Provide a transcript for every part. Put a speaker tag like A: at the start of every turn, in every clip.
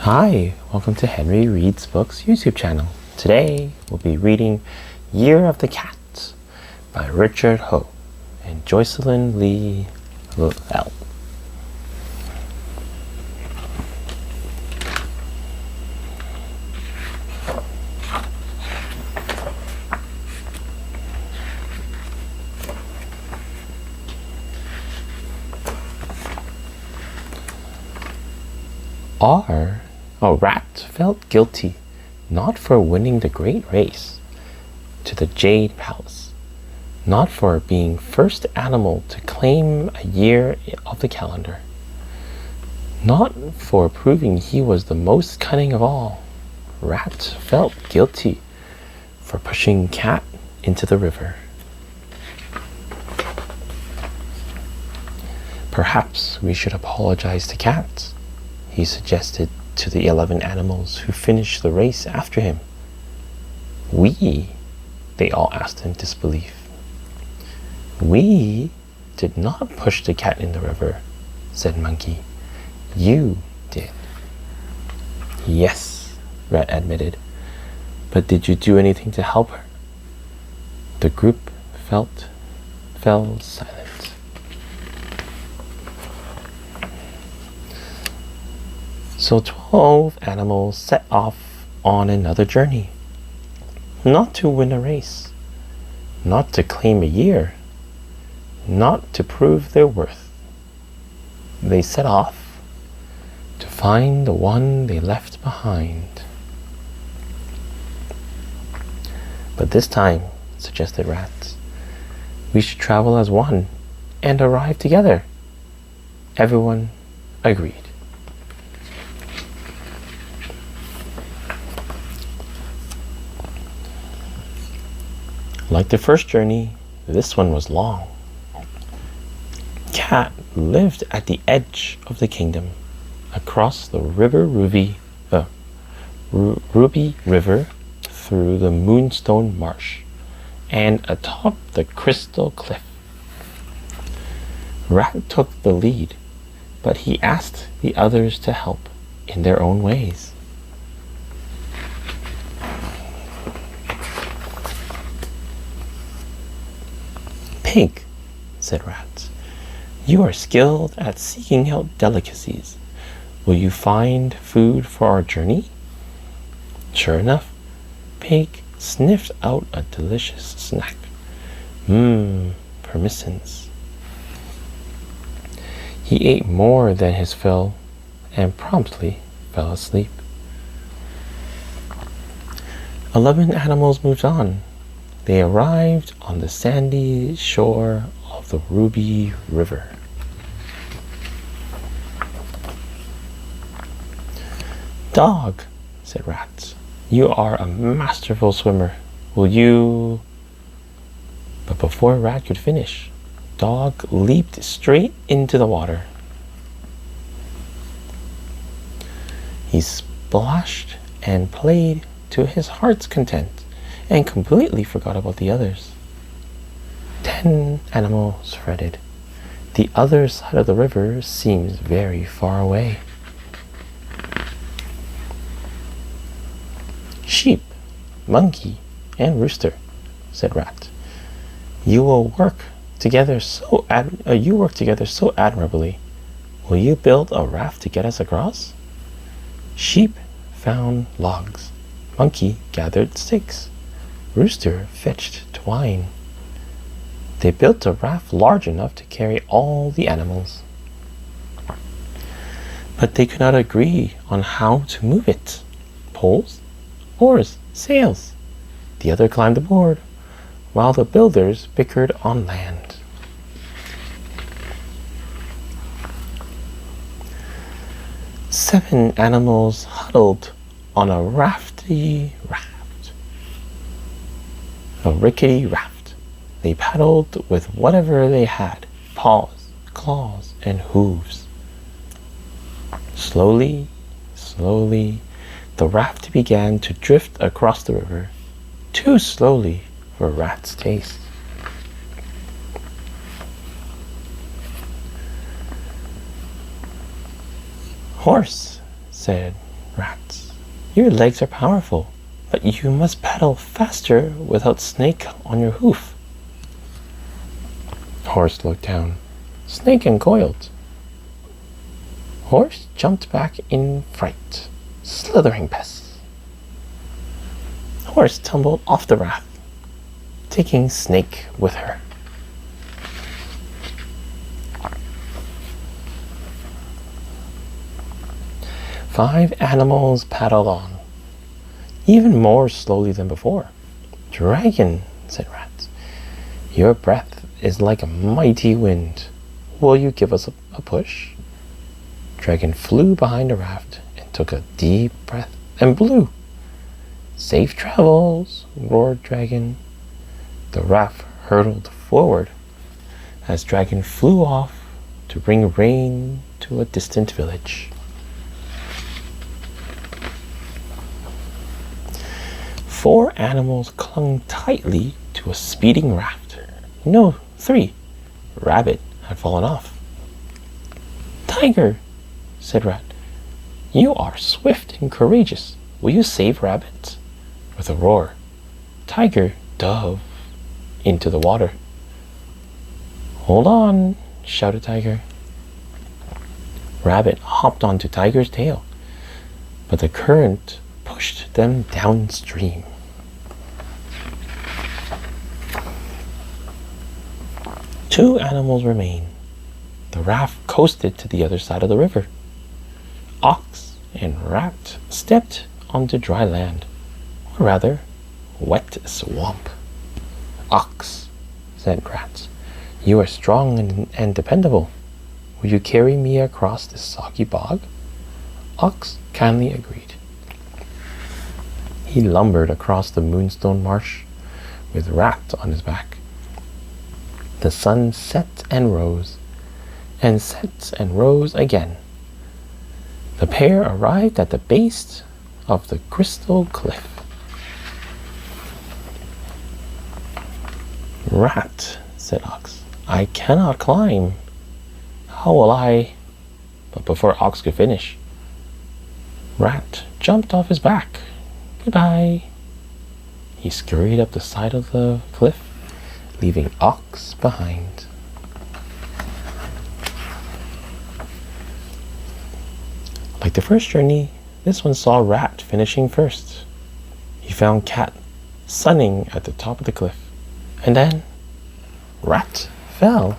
A: Hi, welcome to Henry Reads Books YouTube channel. Today we'll be reading Year of the Cat by Richard Ho and Joycelyn Lee L. Rat felt guilty not for winning the great race to the Jade Palace, not for being first animal to claim a year of the calendar, not for proving he was the most cunning of all. Rat felt guilty for pushing Cat into the river. Perhaps we should apologize to Cat, he suggested to the 11 animals who finished the race after him. We? They all asked in disbelief. We did not push the cat in the river, said Monkey. You did. Yes, Rat admitted. But did you do anything to help her? The group fell silent. So 12 animals set off on another journey. Not to win a race, not to claim a year, not to prove their worth. They set off to find the one they left behind. But this time, suggested Rat, we should travel as one and arrive together. Everyone agreed. Like the first journey, this one was long. Cat lived at the edge of the kingdom, across the Ruby River, through the Moonstone Marsh, and atop the Crystal Cliff. Rat took the lead, but he asked the others to help in their own ways. Pig, said Rat, you are skilled at seeking out delicacies. Will you find food for our journey? Sure enough, Pig sniffed out a delicious snack. Permissence. He ate more than his fill and promptly fell asleep. 11 animals moved on. They arrived on the sandy shore of the Ruby River. Dog, said Rat, you are a masterful swimmer. Will you... But before Rat could finish, Dog leaped straight into the water. He splashed and played to his heart's content, and completely forgot about the others. 10 animals fretted. The other side of the river seems very far away. Sheep, Monkey, and Rooster, said Rat. You work together so admirably. Will you build a raft to get us across? Sheep found logs. Monkey gathered sticks. Rooster fetched twine. They built a raft large enough to carry all the animals. But they could not agree on how to move it. Poles, oars, sails. The other climbed aboard, while the builders bickered on land. Seven animals huddled on a rickety raft. They paddled with whatever they had, paws, claws, and hooves. Slowly, the raft began to drift across the river, too slowly for Rat's taste. Horse, said Rat. Your legs are powerful, but you must pedal faster without Snake on your hoof. Horse looked down. Snake uncoiled. Horse jumped back in fright. Slithering pests. Horse tumbled off the raft, taking Snake with her. Five animals paddled on, even more slowly than before. Dragon, said Rat, your breath is like a mighty wind. Will you give us a push? Dragon flew behind the raft and took a deep breath and blew. Safe travels, roared Dragon. The raft hurtled forward as Dragon flew off to bring rain to a distant village. Four animals clung tightly to a speeding raft. No, three. Rabbit had fallen off. Tiger, said Rat, you are swift and courageous. Will you save Rabbit? With a roar, Tiger dove into the water. Hold on, shouted Tiger. Rabbit hopped onto Tiger's tail, but the current pushed them downstream. Two animals remained. The raft coasted to the other side of the river. Ox and Rat stepped onto dry land, or rather, wet swamp. Ox, said Rat, you are strong and dependable. Will you carry me across this soggy bog? Ox kindly agreed. He lumbered across the moonstone marsh with Rat on his back. The sun set and rose again. The pair arrived at the base of the crystal cliff. Rat, said Ox, I cannot climb. How will I? But before Ox could finish, Rat jumped off his back. Goodbye. He scurried up the side of the cliff, leaving Ox behind. Like the first journey, this one saw Rat finishing first. He found Cat sunning at the top of the cliff, and then Rat fell.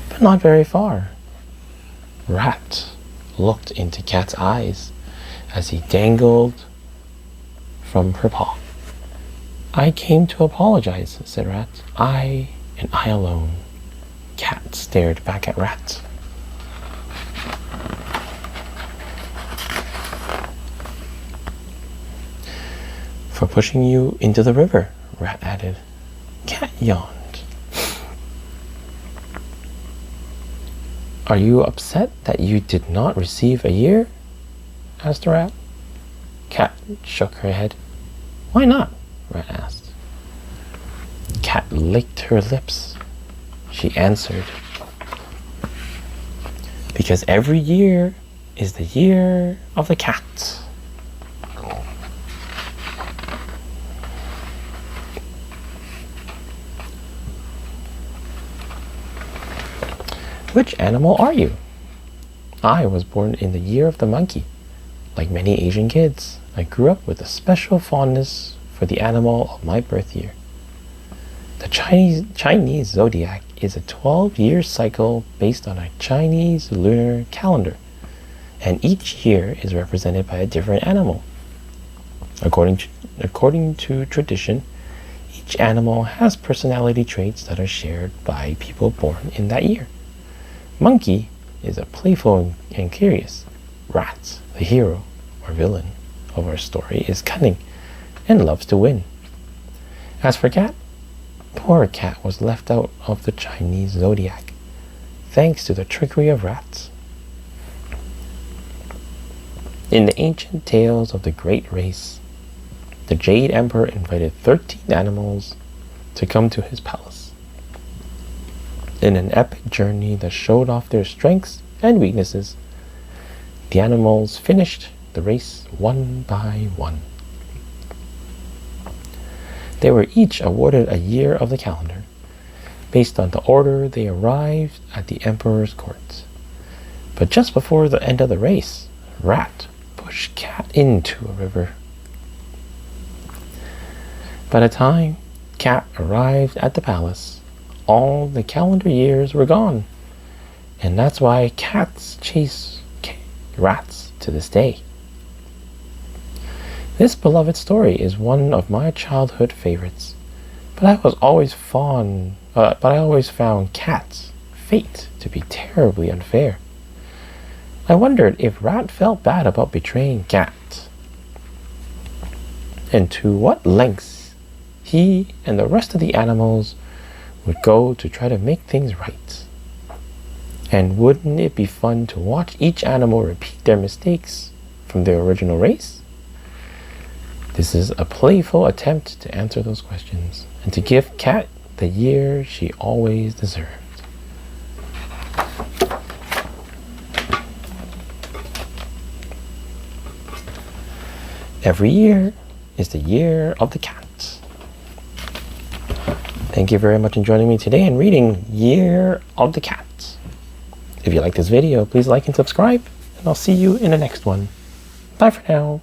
A: But not very far. Rat looked into Cat's eyes as he dangled from her paw. I came to apologize, said Rat. I and I alone. Cat stared back at Rat. For pushing you into the river, Rat added. Cat yawned. Are you upset that you did not receive a year? Asked the Rat. Cat shook her head. Why not? Rat asked. Cat licked her lips. She answered, because every year is the year of the cat. Which animal are you? I was born in the year of the monkey. Like many Asian kids, I grew up with a special fondness for the animal of my birth year. The Chinese zodiac is a 12-year cycle based on a Chinese lunar calendar, and each year is represented by a different animal. According to tradition, each animal has personality traits that are shared by people born in that year. Monkey is a playful and curious. Rat, the hero or villain of our story, is cunning and loves to win. As for Cat, poor Cat was left out of the Chinese zodiac, thanks to the trickery of rats. In the ancient tales of the Great Race, the Jade Emperor invited 13 animals to come to his palace. In an epic journey that showed off their strengths and weaknesses, The animals finished the race one by one. They were each awarded a year of the calendar, based on the order they arrived at the emperor's court. But just before the end of the race, Rat pushed Cat into a river. By the time Cat arrived at the palace, all the calendar years were gone, and that's why cats chase rats to this day. This beloved story is one of my childhood favorites, but I always found Cat's fate to be terribly unfair. I wondered if Rat felt bad about betraying Cat, and to what lengths he and the rest of the animals would go to try to make things right. And wouldn't it be fun to watch each animal repeat their mistakes from their original race? This is a playful attempt to answer those questions and to give Cat the year she always deserved. Every year is the year of the cat. Thank you very much for joining me today in reading Year of the Cat. If you like this video, please like and subscribe, and I'll see you in the next one. Bye for now.